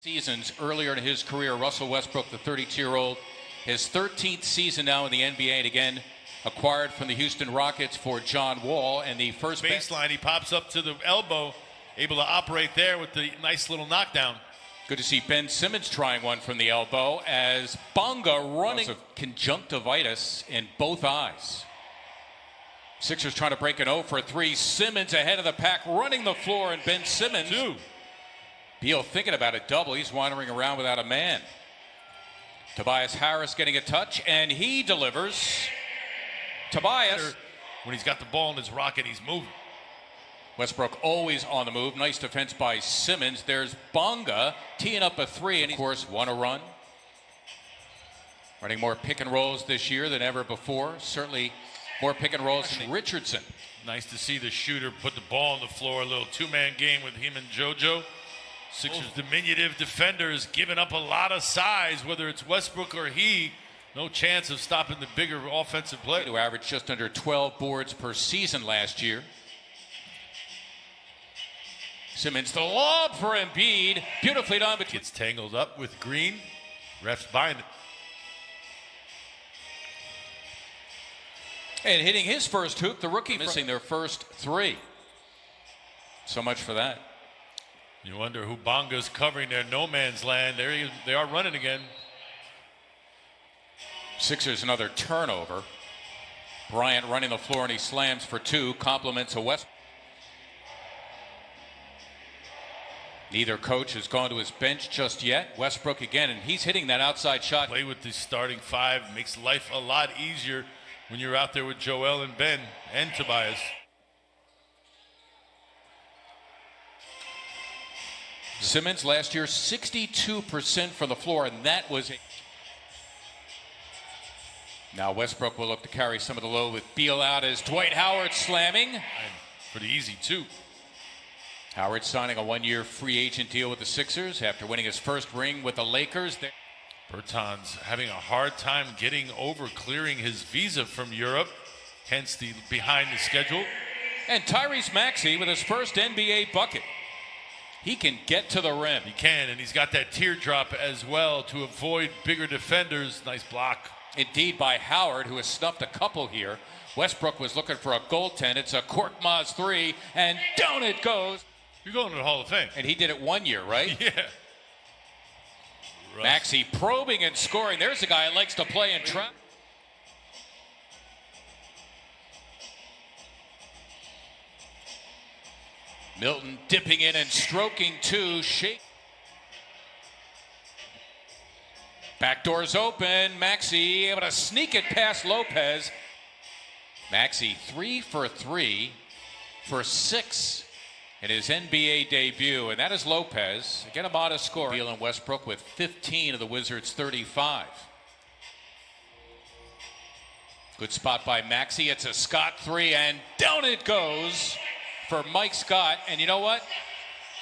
Seasons earlier in his career, Russell Westbrook, the 32-year-old, his 13th season now in the NBA, and again acquired from the Houston Rockets for John Wall. And the first baseline, he pops up to the elbow, able to operate there with the nice little knockdown. Good to see Ben Simmons trying one from the elbow as Bonga running of conjunctivitis in both eyes. Sixers trying to break an 0 for 3. Simmons ahead of the pack, running the floor, and Ben Simmons. Beal thinking about a double. He's wandering around without a man. Tobias Harris getting a touch, and he delivers. Tobias. When he's got the ball in his rocket, he's moving. Westbrook always on the move. Nice defense by Simmons. There's Bonga teeing up a 3, and of course won a run. Running more pick and rolls this year than ever before. Certainly more pick and rolls than Richardson. Nice to see the shooter put the ball on the floor. A little two-man game with him and JoJo. Sixers diminutive defenders giving up a lot of size, whether it's Westbrook or he. No chance of stopping the bigger offensive play. To average just under 12 boards per season last year. Simmons, the lob for Embiid. Beautifully done. But gets tangled up with Green. Refs bind it. And hitting his first hoop, the rookie missing their first 3. So much for that. You wonder who Bonga's covering their no man's land. There they are running again. Sixers another turnover. Bryant running the floor and he slams for 2. Compliments a West. Neither coach has gone to his bench just yet. Westbrook again, and he's hitting that outside shot. Play with the starting 5 makes life a lot easier when you're out there with Joel and Ben and Tobias. Simmons last year 62% from the floor, and that was now Westbrook will look to carry some of the load with Beal out as Dwight Howard slamming. And pretty easy too. Howard signing a 1-year free agent deal with the Sixers after winning his first ring with the Lakers. Bertans having a hard time getting over clearing his visa from Europe, hence the behind the schedule. And Tyrese Maxey with his first NBA bucket. He can get to the rim. He can, and he's got that teardrop as well to avoid bigger defenders. Nice block. Indeed by Howard, who has snuffed a couple here. Westbrook was looking for a goaltend. It's a Korkmaz 3, and down it goes. You're going to the Hall of Fame. And he did it 1 year, right? Yeah. Maxey probing and scoring. There's a guy that likes to play and trap. Milton dipping in and stroking 2. Shake. Back door's open. Maxey able to sneak it past Lopez. Maxey 3 for 3 for 6 in his NBA debut, and that is Lopez. Again, a modest score. Beal and Westbrook with 15 of the Wizards' 35. Good spot by Maxey. It's a Scott 3, and down it goes for Mike Scott. And you know what?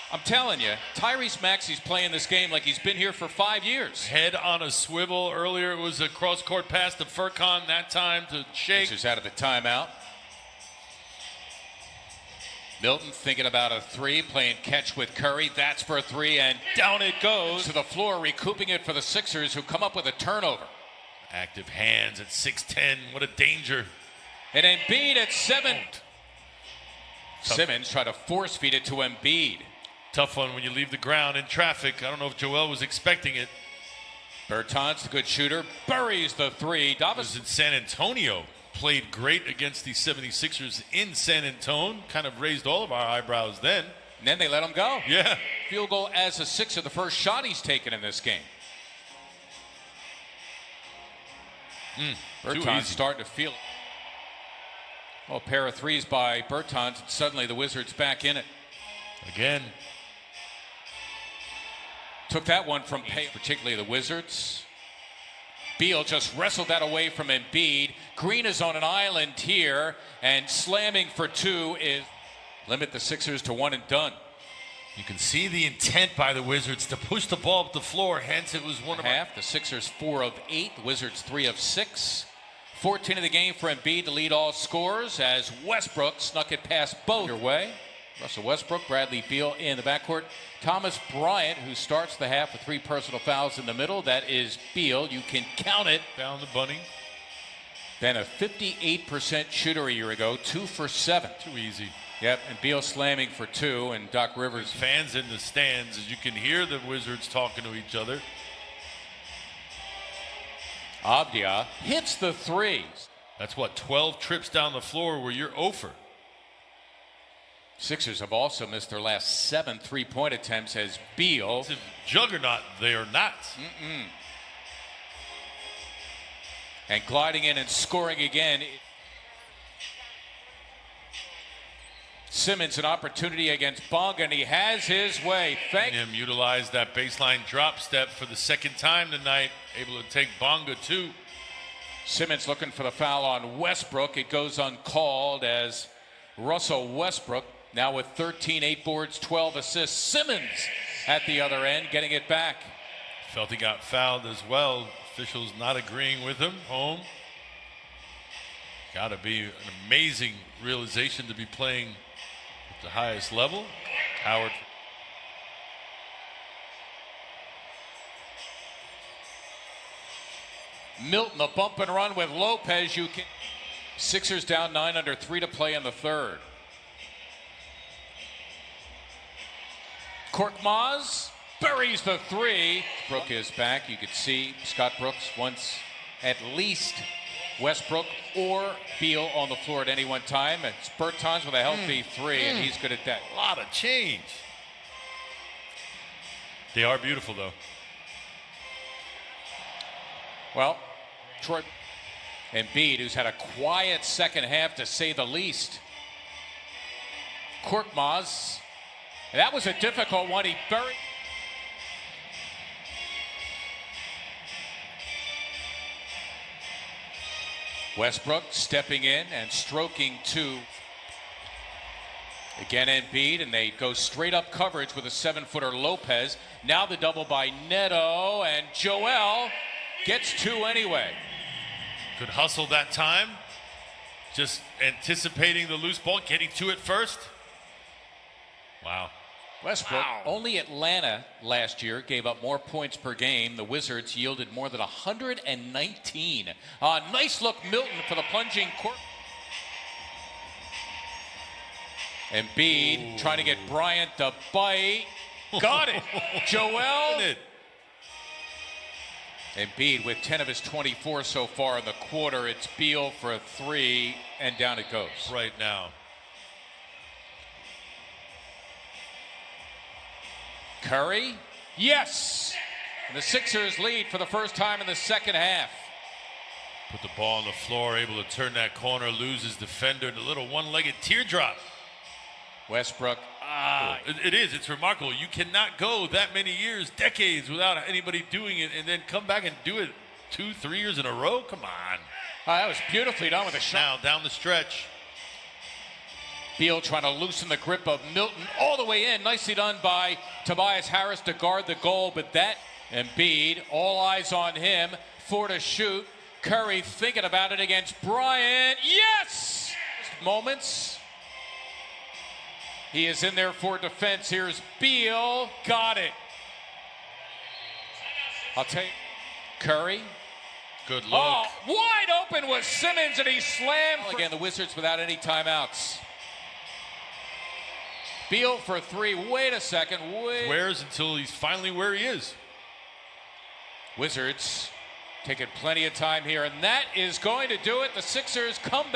I'm telling you, Tyrese Maxey's playing this game like he's been here for 5 years. Head on a swivel. Earlier it was a cross-court pass to Furkan, that time to Shake. Sixers out of the timeout. Milton thinking about a 3, playing catch with Curry. That's for 3, and down it goes to the floor, recouping it for the Sixers, who come up with a turnover. Active hands at 6'10". What a danger. And Embiid at 7. Simmons tried to force feed it to Embiid. Tough one when you leave the ground in traffic. I don't know if Joel was expecting it. Bertans, the good shooter, buries the 3. Davis in San Antonio. Played great against the 76ers in San Antonio. Kind of raised all of our eyebrows then. And then they let him go. Yeah. Field goal as a Sixer, the first shot he's taken in this game. Bertans starting to feel it. Well, a pair of 3s by Bertans, and suddenly the Wizards back in it. Again. Took that one from Pay, particularly the Wizards. Beal just wrestled that away from Embiid. Green is on an island here, and slamming for 2 is limit the Sixers to 1 and done. You can see the intent by the Wizards to push the ball up the floor, hence it was 1 half. The Sixers 4 of 8, the Wizards 3 of 6. 14 of the game for Embiid to lead all scorers as Westbrook snuck it past both. Your way. Russell Westbrook, Bradley Beal in the backcourt. Thomas Bryant, who starts the half with 3 personal fouls in the middle. That is Beal. You can count it. Down the bunny. Then a 58% shooter a year ago, 2 for 7. Too easy. Yep, and Beal slamming for 2, and Doc Rivers. Fans in the stands, as you can hear the Wizards talking to each other. Abdia hits the 3. That's what, 12 trips down the floor where you're over. Sixers have also missed their last 7 3-point attempts as Beal. It's a juggernaut. They are not. And gliding in and scoring again. Simmons an opportunity against Bonga, and he has his way. Thank him utilize that baseline drop step for the second time tonight. Able to take Bonga too. Simmons looking for the foul on Westbrook. It goes uncalled as Russell Westbrook now with 13, 8 boards, 12 assists. Simmons at the other end getting it back. Felt he got fouled as well. Officials not agreeing with him. Home. Got to be an amazing realization to be playing at the highest level. Howard. Milton, a bump and run with Lopez. Sixers down 9 under 3 to play in the third. Korkmaz buries the 3. Brook is back. You could see Scott Brooks wants at least Westbrook or Beal on the floor at any one time. It's Bertans with a healthy 3, and he's good at that. A lot of change. They are beautiful, though. Well, Troy Embiid, who's had a quiet second half to say the least. Korkmaz, that was a difficult one. He buried. Westbrook stepping in and stroking 2. Again, Embiid, and they go straight up coverage with a 7-footer Lopez. Now the double by Neto, and Joel gets 2 anyway. Good hustle that time. Just anticipating the loose ball, getting to it first. Wow. Westbrook, only Atlanta last year gave up more points per game. The Wizards yielded more than 119. Nice look, Milton, for the plunging court. Embiid trying to get Bryant to bite. Got it. Joel. Embiid with 10 of his 24 so far in the quarter. It's Beal for a 3, and down it goes. Right now. Curry, yes! And the Sixers lead for the first time in the second half. Put the ball on the floor, able to turn that corner, loses defender, the little one-legged teardrop. Westbrook, It is, it's remarkable. You cannot go that many years, decades, without anybody doing it and then come back and do it 2-3 years in a row? Come on. That was beautifully done with a shot. Now, down the stretch. Beal trying to loosen the grip of Milton all the way in. Nicely done by Tobias Harris to guard the goal, but that Embiid, all eyes on him, 4 to shoot. Curry thinking about it against Bryant. Yes! Moments. He is in there for defense. Here's Beal. Got it. I'll take Curry. Good look. Oh, wide open was Simmons, and he slammed. Again, the Wizards without any timeouts. Beal for 3. Wait a second. Wears until he's finally where he is. Wizards taking plenty of time here, and that is going to do it. The Sixers come back.